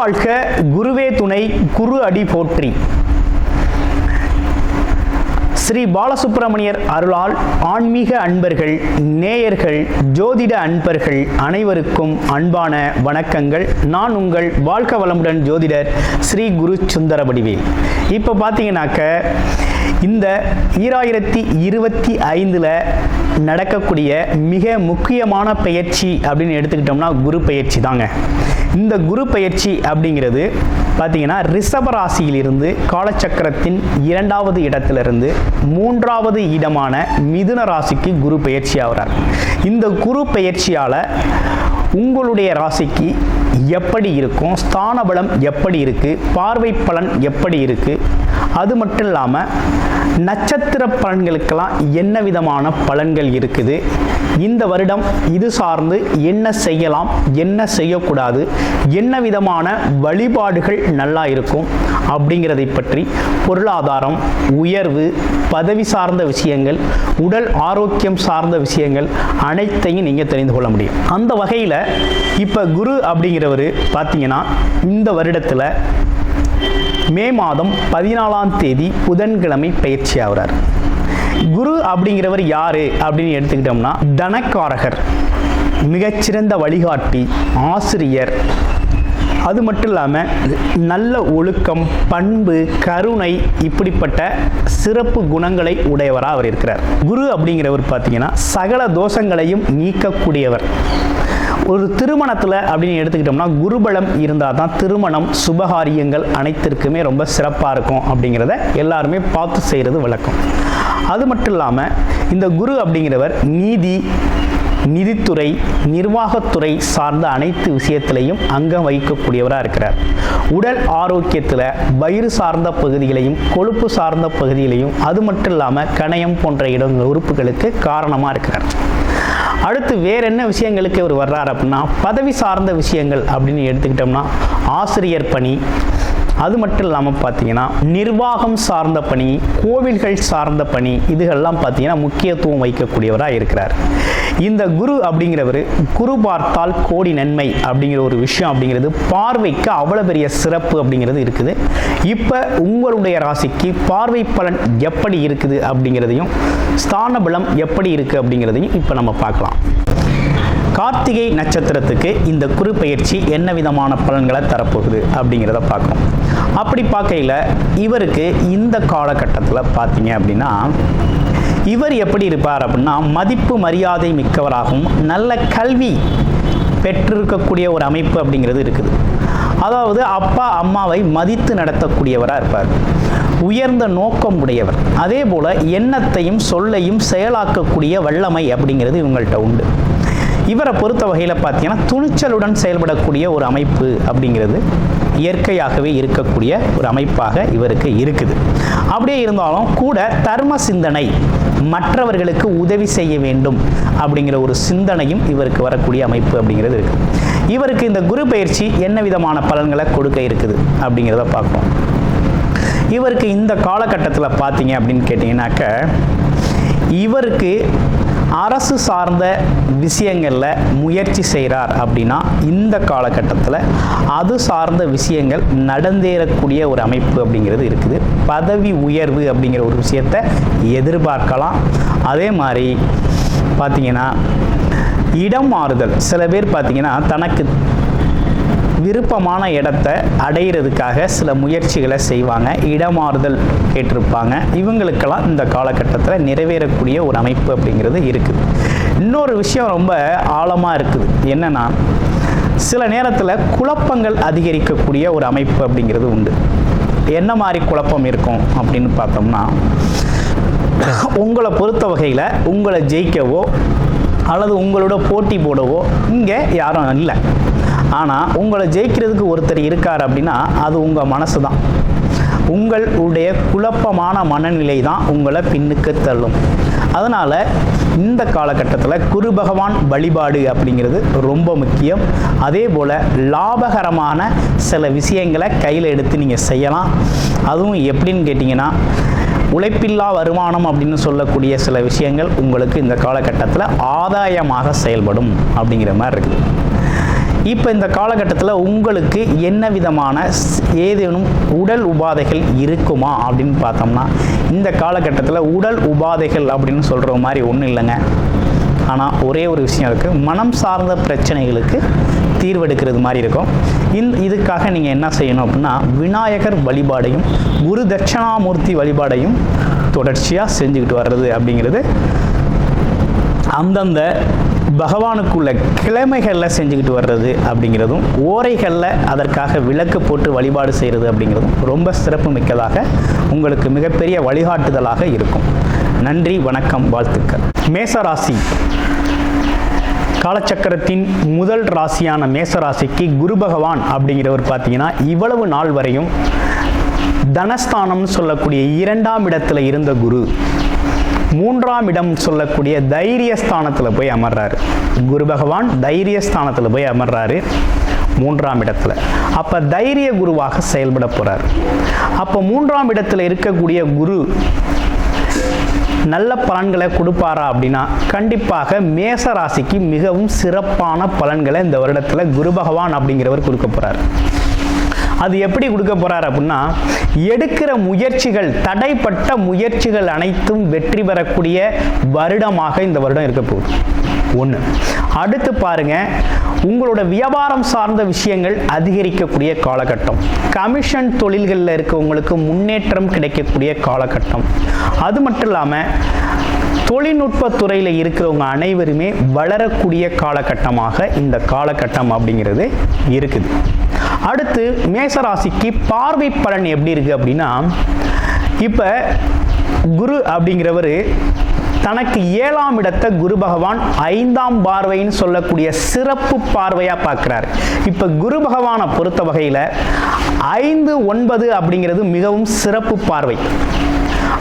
வாழ்க குருவே துணை, குரு அடி போற்றி. ஸ்ரீ பாலசுப்பிரமணியர் அருளால் ஆன்மீக அன்பர்கள், நேயர்கள், ஜோதிட அன்பர்கள் அனைவருக்கும் அன்பான வணக்கங்கள். நான் உங்கள் வாழ்க வளமுடன் ஜோதிடர் ஸ்ரீ குரு சுந்தரவடிவேல். இப்போ பார்த்தீங்கன்னாக்க இந்த 2025 நடக்கக்கூடிய மிக முக்கியமான பயிற்சி அப்படின்னு எடுத்துக்கிட்டோம்னா குரு பயிற்சி தாங்க. இந்த குரு பயிற்சி அப்படிங்கிறது பார்த்தீங்கன்னா ரிஷப ராசியிலிருந்து காலச்சக்கரத்தின் 2வது இடத்திலிருந்து 3வது இடமான மிதுன ராசிக்கு குரு பயிற்சி ஆகிறார். இந்த குரு பயிற்சியால் உங்களுடைய ராசிக்கு எப்படி இருக்கும், ஸ்தான பலம் எப்படி இருக்குது, பார்வை பலன் எப்படி இருக்குது, அது மட்டும் இல்லாமல் நட்சத்திர பலன்களுக்கெல்லாம் என்ன விதமான பலன்கள் இருக்குது, இந்த வருடம் இது சார்ந்து என்ன செய்யலாம், என்ன செய்யக்கூடாது, என்ன விதமான வழிபாடுகள் நல்லா இருக்கும் அப்படிங்கிறதை பற்றி பொருளாதாரம், உயர்வு, பதவி சார்ந்த விஷயங்கள், உடல் ஆரோக்கியம் சார்ந்த விஷயங்கள் அனைத்தையும் நீங்கள் தெரிந்து கொள்ள முடியும். அந்த வகையில் இப்போ குரு அப்படிங்கிறவர் பார்த்தீங்கன்னா இந்த வருடத்தில் மே மாதம் 14ஆம் தேதி புதன்கிழமை பயிற்சி ஆகிறார். குரு அப்படிங்கிறவர் யாரு அப்படின்னு எடுத்துக்கிட்டோம்னா தனக்காரகர், மிகச்சிறந்த வழிகாட்டி, ஆசிரியர், அது மட்டும் இல்லாமல் நல்ல ஒழுக்கம், பண்பு, கருணை இப்படிப்பட்ட சிறப்பு குணங்களை உடையவராக அவர் இருக்கிறார். குரு அப்படிங்கிறவர் பார்த்தீங்கன்னா சகல தோஷங்களையும் நீக்கக்கூடியவர். ஒரு திருமணத்தில் அப்படின்னு எடுத்துக்கிட்டோம்னா குருபலம் இருந்தால் தான் திருமணம், சுபகாரியங்கள் அனைத்திற்குமே ரொம்ப சிறப்பாக இருக்கும் அப்படிங்கிறத எல்லாருமே பார்த்து செய்கிறது வழக்கம். அது மட்டும் இல்லாமல் இந்த குரு அப்படிங்கிறவர் நிதித்துறை, நிர்வாகத்துறை சார்ந்த அனைத்து விஷயத்திலையும் அங்கம் வகிக்கக்கூடியவராக இருக்கிறார். உடல் ஆரோக்கியத்தில் வயிறு சார்ந்த பகுதிகளையும் கொழுப்பு சார்ந்த பகுதிகளையும் அது மட்டும் இல்லாமல் கணையம் போன்ற உறுப்புகளுக்கு காரணமாக இருக்கிறார். அடுத்து வேற என்ன விஷயங்களுக்கு இவர் வர்றார் அப்படின்னா பதவி சார்ந்த விஷயங்கள் அப்படின்னு எடுத்துக்கிட்டோம்னா ஆசிரியர் பணி, அது மட்டும் இல்லாமல் பார்த்தீங்கன்னா நிர்வாகம் சார்ந்த பணி, கோவில்கள் சார்ந்த பணி, இதுகள்லாம் பார்த்தீங்கன்னா முக்கியத்துவம் வைக்கக்கூடியவராக இருக்கிறார். இந்த குரு அப்படிங்கிறவர் குரு பார்த்தால் கோடி நன்மை அப்படிங்கிற ஒரு விஷயம் அப்படிங்கிறது பார்வைக்கு அவ்வளோ பெரிய சிறப்பு அப்படிங்கிறது இருக்குது. இப்போ உங்களுடைய ராசிக்கு பார்வை பலன் எப்படி இருக்குது அப்படிங்கிறதையும் ஸ்தான பலம் எப்படி இருக்குது அப்படிங்கிறதையும் இப்போ நம்ம பார்க்கலாம். கார்த்திகை நட்சத்திரத்துக்கு இந்த குரு பயிற்சி என்ன விதமான பலன்களை தரப்போகுது அப்படிங்கிறத பார்க்கணும். அப்படி பார்க்கையில் இவருக்கு இந்த காலகட்டத்தில் பார்த்தீங்க அப்படின்னா இவர் எப்படி இருப்பார் அப்படின்னா மதிப்பு மரியாதை மிக்கவராகவும் நல்ல கல்வி பெற்றிருக்கக்கூடிய ஒரு அமைப்பு அப்படிங்கிறது இருக்குது. அதாவது அப்பா அம்மாவை மதித்து நடத்தக்கூடியவராக இருப்பார். உயர்ந்த நோக்கம் உடையவர். அதே போல் எண்ணத்தையும் சொல்லையும் செயலாக்கக்கூடிய வல்லமை அப்படிங்கிறது இவங்கள்ட்ட உண்டு. இவரை பொறுத்த வகையில் பார்த்தீங்கன்னா துணிச்சலுடன் செயல்படக்கூடிய ஒரு அமைப்பு அப்படிங்கிறது இயற்கையாகவே இருக்கக்கூடிய ஒரு அமைப்பாக இவருக்கு இருக்குது. அப்படியே இருந்தாலும் கூட தர்ம சிந்தனை, மற்றவர்களுக்கு உதவி செய்ய வேண்டும் அப்படிங்கிற ஒரு சிந்தனையும் இவருக்கு வரக்கூடிய அமைப்பு அப்படிங்கிறது இருக்குது. இவருக்கு இந்த குரு பயிற்சி என்ன விதமான பலன்களை கொடுக்க இருக்குது அப்படிங்கிறத பார்ப்போம். இவருக்கு இந்த காலகட்டத்தில் பார்த்தீங்க அப்படின்னு கேட்டிங்கனாக்க இவருக்கு அரசு சார்ந்த விஷயங்களில் முயற்சி செய்கிறார் அப்படின்னா இந்த காலகட்டத்தில் அது சார்ந்த விஷயங்கள் நடந்தேறக்கூடிய ஒரு அமைப்பு அப்படிங்கிறது இருக்குது. பதவி உயர்வு அப்படிங்கிற ஒரு விஷயத்தை எதிர்பார்க்கலாம். அதே மாதிரி பார்த்தீங்கன்னா இடம் மாறுதல், சில பேர் பார்த்தீங்கன்னா தனக்கு விருப்பமான இடத்தை அடையிறதுக்காக சில முயற்சிகளை செய்வாங்க, இடமாறுதல் கேட்டிருப்பாங்க. இவங்களுக்கெல்லாம் இந்த காலகட்டத்தில் நிறைவேறக்கூடிய ஒரு அமைப்பு அப்படிங்கிறது இருக்குது. இன்னொரு விஷயம் ரொம்ப ஆழமாக இருக்குது. என்னன்னா சில நேரத்தில் குழப்பங்கள் அதிகரிக்கக்கூடிய ஒரு அமைப்பு அப்படிங்கிறது உண்டு. என்ன மாதிரி குழப்பம் இருக்கும் அப்படின்னு பார்த்தோம்னா உங்களை பொறுத்த வகையில் உங்களை ஜெயிக்கவோ அல்லது உங்களோட போட்டி போடவோ இங்கே யாரும் இல்லை. ஆனால் உங்களை ஜெயிக்கிறதுக்கு ஒருத்தர் இருக்கார் அப்படின்னா அது உங்கள் மனசு தான். உங்களுடைய குழப்பமான மனநிலை தான் உங்களை பின்னுக்கு தள்ளும். அதனால் இந்த காலகட்டத்தில் குரு பகவான் வழிபாடு அப்படிங்கிறது ரொம்ப முக்கியம். அதே போல் லாபகரமான சில விஷயங்களை கையில் எடுத்து நீங்கள் செய்யலாம். அதுவும் எப்படின்னு கேட்டிங்கன்னா உழைப்பில்லா வருமானம் அப்படின்னு சொல்லக்கூடிய சில விஷயங்கள் உங்களுக்கு இந்த காலகட்டத்தில் ஆதாயமாக செயல்படும் அப்படிங்கிற மாதிரி இருக்குது. இப்போ இந்த காலகட்டத்தில் உங்களுக்கு என்ன விதமான ஏதேனும் உடல் உபாதைகள் இருக்குமா அப்படின்னு பார்த்தோம்னா, இந்த காலகட்டத்தில் உடல் உபாதைகள் அப்படின்னு சொல்கிற மாதிரி ஒன்றும் இல்லைங்க. ஆனால் ஒரே ஒரு விஷயம் இருக்குது, மனம் சார்ந்த பிரச்சனைகளுக்கு தீர்வெடுக்கிறது மாதிரி இருக்கும். இதுக்காக நீங்கள் என்ன செய்யணும் அப்படின்னா, விநாயகர் வழிபாடையும் குரு தட்சிணாமூர்த்தி வழிபாடையும் தொடர்ச்சியாக செஞ்சுக்கிட்டு வர்றது அப்படிங்கிறது அந்தந்த பகவானுக்குள்ள கிழமைகளில் செஞ்சுக்கிட்டு வர்றது அப்படிங்கிறதும், ஓரைகளில் அதற்காக விளக்கு போட்டு வழிபாடு செய்கிறது அப்படிங்கிறதும் ரொம்ப சிறப்பு மிக்கதாக உங்களுக்கு மிகப்பெரிய வழிகாட்டுதலாக இருக்கும். நன்றி, வணக்கம், வாழ்த்துக்கள். மேசராசி காலச்சக்கரத்தின் முதல் ராசியான மேசராசிக்கு குரு பகவான் அப்படிங்கிறவர் பார்த்தீங்கன்னா, இவ்வளவு நாள் வரையும் தனஸ்தானம்னு சொல்லக்கூடிய 2ஆம் இடத்துல இருந்த குரு 3ஆம் இடம் சொல்லக்கூடிய தைரியஸ்தானத்தில் போய் அமர்றாரு. குரு பகவான் தைரியஸ்தானத்தில் போய் அமர்றாரு 3ஆம் இடத்துல. அப்போ தைரிய குருவாக செயல்பட போகிறார். அப்போ 3ஆம் இடத்துல இருக்கக்கூடிய குரு நல்ல பலன்களை கொடுப்பாரா அப்படின்னா, கண்டிப்பாக மேச ராசிக்கு மிகவும் சிறப்பான பலன்களை இந்த வருடத்தில் குரு பகவான் அப்படிங்கிறவர் கொடுக்க போகிறார். அது எப்படி கொடுக்க போறார் அப்படின்னா, எடுக்கிற முயற்சிகள், தடைப்பட்ட முயற்சிகள் அனைத்தும் வெற்றி பெறக்கூடிய வருடமாக இந்த வருடம் இருக்க போகுது. ஒன்று. அடுத்து பாருங்க, உங்களோட வியாபாரம் சார்ந்த விஷயங்கள் அதிகரிக்கக்கூடிய காலகட்டம், கமிஷன் தொழில்களில் இருக்கவங்களுக்கு முன்னேற்றம் கிடைக்கக்கூடிய காலகட்டம். அது மட்டும் இல்லாமல் தொழில்நுட்பத்துறையில் இருக்கிறவங்க அனைவருமே வளரக்கூடிய காலகட்டமாக இந்த காலகட்டம் அப்படிங்கிறது இருக்குது. அடுத்து மேசராசிக்கு பார்வை பலன் எப்படி இருக்கு அப்படின்னா, இப்போ குரு அப்படிங்கிறவர் தனக்கு 7ஆம் இடத்தை குரு பகவான் 5ஆம் பார்வைன்னு சொல்லக்கூடிய சிறப்பு பார்வையாக பார்க்குறாரு. இப்போ குரு பகவானை பொறுத்த வகையில் 5, 9 அப்படிங்கிறது மிகவும் சிறப்பு பார்வை.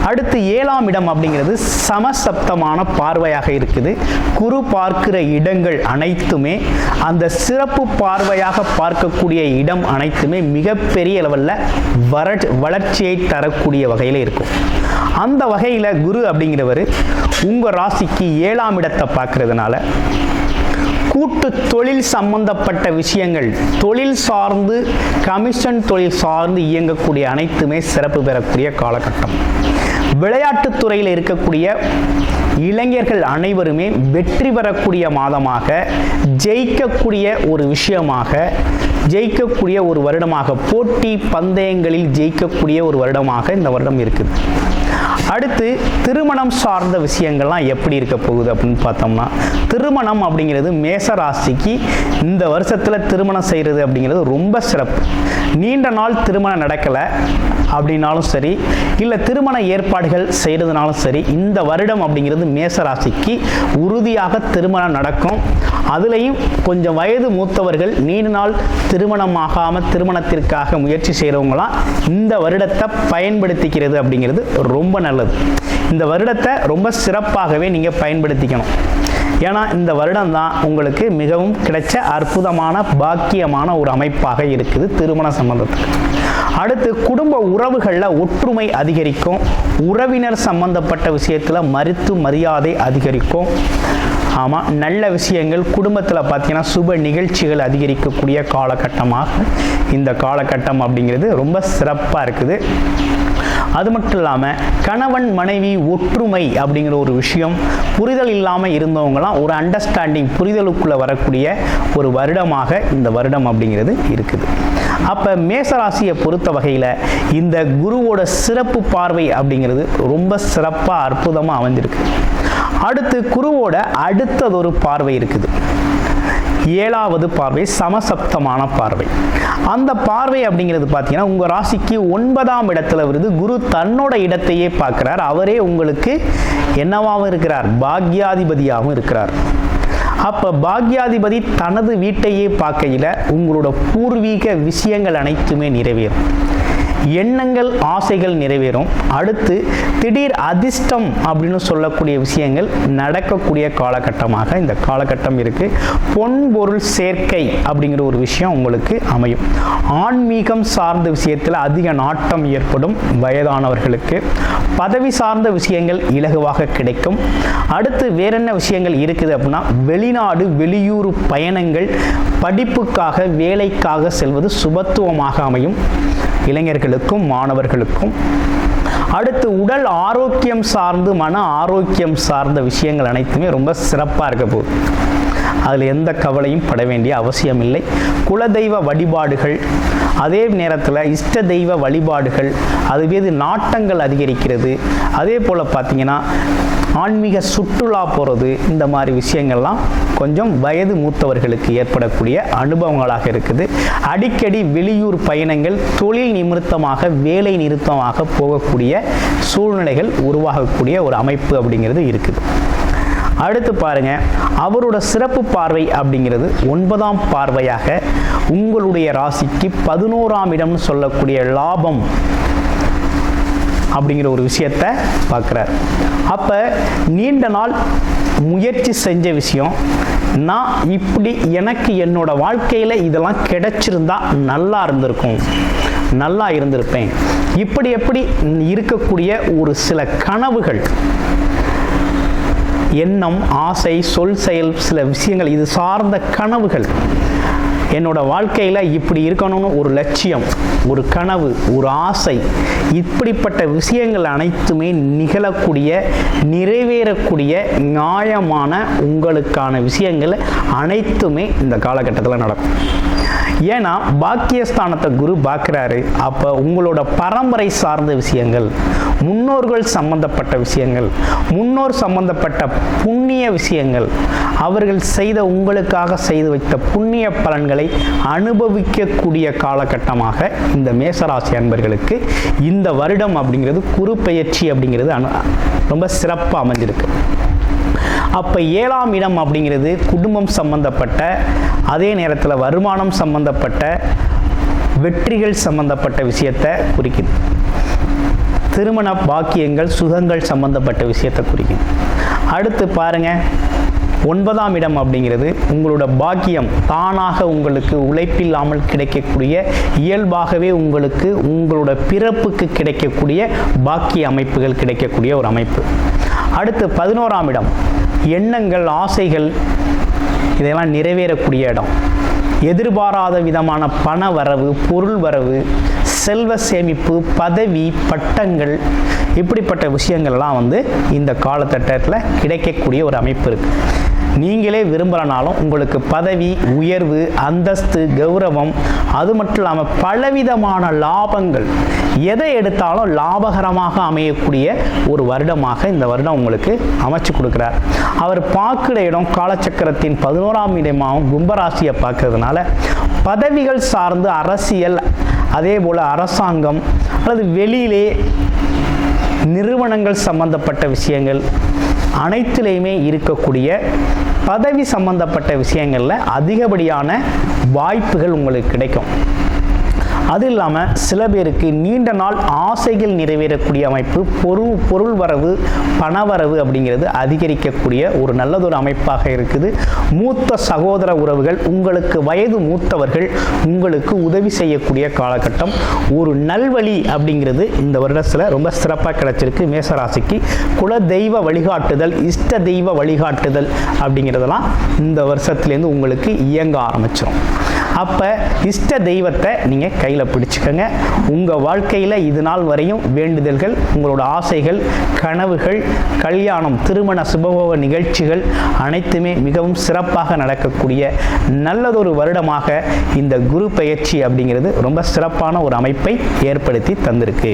அடுத்து 7ஆம் இடம் அப்படிங்கிறது சமசப்தமான பார்வையாக இருக்குது. குரு பார்க்கிற இடங்கள் அனைத்துமே, அந்த சிறப்பு பார்வையாக பார்க்கக்கூடிய இடம் அனைத்துமே மிகப்பெரிய லெவலில் வளர்ச்சியை தரக்கூடிய வகையில் இருக்கும். அந்த வகையில் குரு அப்படிங்கிறவர் உங்கள் ராசிக்கு 7ஆம் இடத்தை பார்க்கறதுனால கூட்டு தொழில் சம்பந்தப்பட்ட விஷயங்கள், தொழில் சார்ந்து கமிஷன் தொழில் சார்ந்து இயங்கக்கூடிய அனைத்துமே சிறப்பு பெறக்கூடிய காலகட்டம். விளையாட்டுத் துறையில் இருக்கக்கூடிய இளைஞர்கள் அனைவருமே வெற்றி பெறக்கூடிய மாதமாக, ஜெயிக்கக்கூடிய ஒரு விஷயமாக, ஜெயிக்கக்கூடிய ஒரு வருடமாக, போட்டி பந்தயங்களில் ஜெயிக்கக்கூடிய ஒரு வருடமாக இந்த வருடம் இருக்குது. அடுத்து திருமணம் சார்ந்த விஷயங்கள்லாம் எப்படி இருக்க போகுது அப்படின்னு பார்த்தோம்னா, திருமணம் அப்படிங்கிறது மேச ராசிக்கு இந்த வருஷத்தில் திருமணம் செய்கிறது அப்படிங்கிறது ரொம்ப சிறப்பு. நீண்ட நாள் திருமணம் நடக்கலை அப்படின்னாலும் சரி, இல்லை திருமண ஏற்பாடுகள் செய்கிறதுனாலும் சரி, இந்த வருடம் அப்படிங்கிறது மேச ராசிக்கு உறுதியாக திருமணம் நடக்கும். அதுலேயும் கொஞ்சம் வயது மூத்தவர்கள் நீண்ட நாள் திருமணமாகாமல் திருமணத்திற்காக முயற்சி செய்கிறவங்களாம் இந்த வருடத்தை பயன்படுத்திக்கிறது அப்படிங்கிறது ரொம்ப நல்லது. இந்த வருடத்தை ரொம்ப சிறப்பாகவே நீங்கள் பயன்படுத்திக்கணும். ஏன்னா இந்த வருடம் தான் உங்களுக்கு மிகவும் கிடைச்ச அற்புதமான பாக்கியமான ஒரு அமைப்பாக இருக்குது திருமண சம்பந்தத்துக்கு. அடுத்து குடும்ப உறவுகளில் ஒற்றுமை அதிகரிக்கும். உறவினர் சம்பந்தப்பட்ட விஷயத்தில் மரியாதை அதிகரிக்கும். ஆமாம், நல்ல விஷயங்கள் குடும்பத்தில் பார்த்தீங்கன்னா சுப நிகழ்ச்சிகள் அதிகரிக்கக்கூடிய காலகட்டமாக இந்த காலகட்டம் அப்படிங்கிறது ரொம்ப சிறப்பாக இருக்குது. அது மட்டும் இல்லாமல் கணவன் மனைவி ஒற்றுமை அப்படிங்கிற ஒரு விஷயம், புரிதல் இல்லாமல் இருந்தவங்களாம் ஒரு அண்டர்ஸ்டாண்டிங், புரிதலுக்குள்ளே வரக்கூடிய ஒரு வருடமாக இந்த வருடம் அப்படிங்கிறது இருக்குது. அப்போ மேசராசியை பொறுத்த வகையில் இந்த குருவோட சிறப்பு பார்வை அப்படிங்கிறது ரொம்ப சிறப்பாக அற்புதமாக அமைஞ்சிருக்கு. அடுத்து குருவோட அடுத்ததொரு பார்வை இருக்குது, 7வது பார்வை, சமசப்தமான பார்வை. அந்த பார்வை அப்படிங்கிறது பார்த்தீங்கன்னா உங்கள் ராசிக்கு 9ஆம் இடத்துல வருது. குரு தன்னோட இடத்தையே பார்க்குறார். அவரே உங்களுக்கு என்னவாகவும் இருக்கிறார், பாக்யாதிபதியாகவும் இருக்கிறார். அப்போ பாக்யாதிபதி தனது வீட்டையே பார்க்கையில் உங்களோட பூர்வீக விஷயங்கள் அனைத்துமே நிறைவேறும். எண்ணங்கள் ஆசைகள் நிறைவேறும். அடுத்து திடீர் அதிர்ஷ்டம் அப்படின்னு சொல்லக்கூடிய விஷயங்கள் நடக்கக்கூடிய காலகட்டமாக இந்த காலகட்டம் இருக்கு. பொன் பொருள் சேர்க்கை அப்படிங்கிற ஒரு விஷயம் உங்களுக்கு அமையும். ஆன்மீகம் சார்ந்த விஷயத்தில் அதிக நாட்டம் ஏற்படும் வயதானவர்களுக்கு. பதவி சார்ந்த விஷயங்கள் இலகுவாக கிடைக்கும். அடுத்து வேற என்ன விஷயங்கள் இருக்குது அப்படின்னா, வெளிநாடு வெளியூர் பயணங்கள், படிப்புக்காக வேலைக்காக செல்வது சுபத்துவமாக அமையும் இளைஞர்களுக்கும் மாணவர்களுக்கும். அடுத்து உடல் ஆரோக்கியம் சார்ந்து மன ஆரோக்கியம் சார்ந்த விஷயங்கள் அனைத்துமே ரொம்ப சிறப்பாக இருக்க போகுது. அதில் எந்த கவலையும் பட வேண்டிய அவசியம் இல்லை. குலதெய்வ வழிபாடுகள், அதே நேரத்தில் இஷ்ட தெய்வ வழிபாடுகள், அதுவே நாட்டங்கள் அதிகரிக்கிறது. அதே போல் பார்த்தீங்கன்னா ஆன்மீக சுற்றுலா போகிறது, இந்த மாதிரி விஷயங்கள்லாம் கொஞ்சம் வயது மூத்தவர்களுக்கு ஏற்படக்கூடிய அனுபவங்களாக இருக்குது. அடிக்கடி வெளியூர் பயணங்கள், தொழில் நிமித்தமாக வேலை நிறுத்தமாக போகக்கூடிய சூழ்நிலைகள் உருவாகக்கூடிய ஒரு அமைப்பு அப்படிங்கிறது இருக்குது. அடுத்து பாருங்க, அவரோட சிறப்பு பார்வை அப்படிங்கிறது 9ஆம் பார்வையாக உங்களுடைய ராசிக்கு 11ஆம் இடம்னு சொல்லக்கூடிய லாபம் அப்படிங்கிற ஒரு விஷயத்தை பார்க்குறார். அப்போ நீண்ட நாள் முயற்சி செஞ்ச விஷயம், நான் இப்படி எனக்கு என்னோட வாழ்க்கையில் இதெல்லாம் கிடைச்சிருந்தா நல்லா இருந்திருக்கும், நல்லா இருந்திருப்பேன், இப்படி எப்படி இருக்கக்கூடிய ஒரு சில கனவுகள், எண்ணம், ஆசை, சொல், செயல், சில விஷயங்கள், இது சார்ந்த கனவுகள், என்னோட வாழ்க்கையில் இப்படி இருக்கணும்னு ஒரு லட்சியம், ஒரு கனவு, ஒரு ஆசை, இப்படிப்பட்ட விஷயங்கள் அனைத்துமே நிகழக்கூடிய, நிறைவேறக்கூடிய நியாயமான உங்களுக்கான விஷயங்கள் அனைத்துமே இந்த காலகட்டத்தில் நடக்கும். ஏன்னா பாக்கியஸ்தானத்தை குரு பார்க்குறாரு. அப்போ உங்களோட பரம்பரை சார்ந்த விஷயங்கள், முன்னோர்கள் சம்பந்தப்பட்ட விஷயங்கள், முன்னோர் சம்பந்தப்பட்ட புண்ணிய விஷயங்கள், அவர்கள் செய்த உங்களுக்காக செய்து வைத்த புண்ணிய பலன்களை அனுபவிக்கக்கூடிய காலகட்டமாக இந்த மேசராசி அன்பர்களுக்கு இந்த வருடம் அப்படிங்கிறது குரு பெயர்ச்சி அப்படிங்கிறது ரொம்ப சிறப்பாக அமைஞ்சிருக்கு. அப்போ 7ஆம் இடம் அப்படிங்கிறது குடும்பம் சம்பந்தப்பட்ட, அதே நேரத்தில் வருமானம் சம்பந்தப்பட்ட, வெற்றிகள் சம்பந்தப்பட்ட விஷயத்தை குறிக்குது. திருமண பாக்கியங்கள், சுகங்கள் சம்பந்தப்பட்ட விஷயத்தை குறிக்குது. அடுத்து பாருங்க, 9ஆம் இடம் அப்படிங்கிறது உங்களோட பாக்கியம், தானாக உங்களுக்கு உழைப்பில்லாமல் கிடைக்கக்கூடிய, இயல்பாகவே உங்களுக்கு உங்களோட பிறப்புக்கு கிடைக்கக்கூடிய பாக்கிய அமைப்புகள் கிடைக்கக்கூடிய ஒரு அமைப்பு. அடுத்து 11ஆம் இடம் எண்ணங்கள், ஆசைகள், இதெல்லாம் நிறைவேறக்கூடிய இடம். எதிர்பாராத விதமான பண வரவு, பொருள் வரவு, செல்வ சேமிப்பு, பதவி, பட்டங்கள், இப்படிப்பட்ட விஷயங்கள்லாம் இந்த காலகட்டத்தில் கிடைக்கக்கூடிய ஒரு அமைப்பு இருக்குது. நீங்களே விரும்புகிறனாலும் உங்களுக்கு பதவி உயர்வு, அந்தஸ்து, கௌரவம், அது மட்டும் இல்லாமல் பலவிதமான லாபங்கள், எதை எடுத்தாலும் லாபகரமாக அமையக்கூடிய ஒரு வருடமாக இந்த வருடம் உங்களுக்கு அமைச்சு கொடுக்குறார். அவர் பார்க்குற இடம் காலச்சக்கரத்தின் 11ஆம் இடமாகவும் கும்பராசியை பார்க்கறதுனால பதவிகள் சார்ந்து அரசியல், அதே போல் அரசாங்கம் அல்லது வெளியிலே நிறுவனங்கள் சம்பந்தப்பட்ட விஷயங்கள் அனைத்திலையுமே இருக்கக்கூடிய பதவி சம்பந்தப்பட்ட விஷயங்களில் அதிகப்படியான வாய்ப்புகள் உங்களுக்கு கிடைக்கும். அது இல்லாமல் சில பேருக்கு நீண்ட நாள் ஆசைகள் நிறைவேறக்கூடிய அமைப்பு, பொருள் வரவு, பணவரவு அப்படிங்கிறது அதிகரிக்கக்கூடிய ஒரு நல்லதொரு அமைப்பாக இருக்குது. மூத்த சகோதர உறவுகள், உங்களுக்கு வயது மூத்தவர்கள் உங்களுக்கு உதவி செய்யக்கூடிய காலகட்டம். ஒரு நல்வழி அப்படிங்கிறது இந்த வருடத்தில் ரொம்ப சிறப்பாக கிடைச்சிருக்கு மேசராசிக்கு. குல தெய்வ வழிகாட்டுதல், இஷ்ட தெய்வ வழிகாட்டுதல் அப்படிங்கிறதெல்லாம் இந்த வருஷத்துலேருந்து உங்களுக்கு இயங்க ஆரம்பிச்சிடும். அப்போ இஷ்ட தெய்வத்தை நீங்கள் கையில் பிடிச்சிக்கோங்க. உங்கள் வாழ்க்கையில் இது நாள் வரையும் வேண்டுதல்கள், உங்களோட ஆசைகள், கனவுகள், கல்யாணம், திருமண சுபபோக நிகழ்ச்சிகள் அனைத்துமே மிகவும் சிறப்பாக நடக்கக்கூடிய நல்லதொரு வருடமாக இந்த குரு பெயர்ச்சி அப்படிங்கிறது ரொம்ப சிறப்பான ஒரு அமைப்பை ஏற்படுத்தி தந்திருக்கு.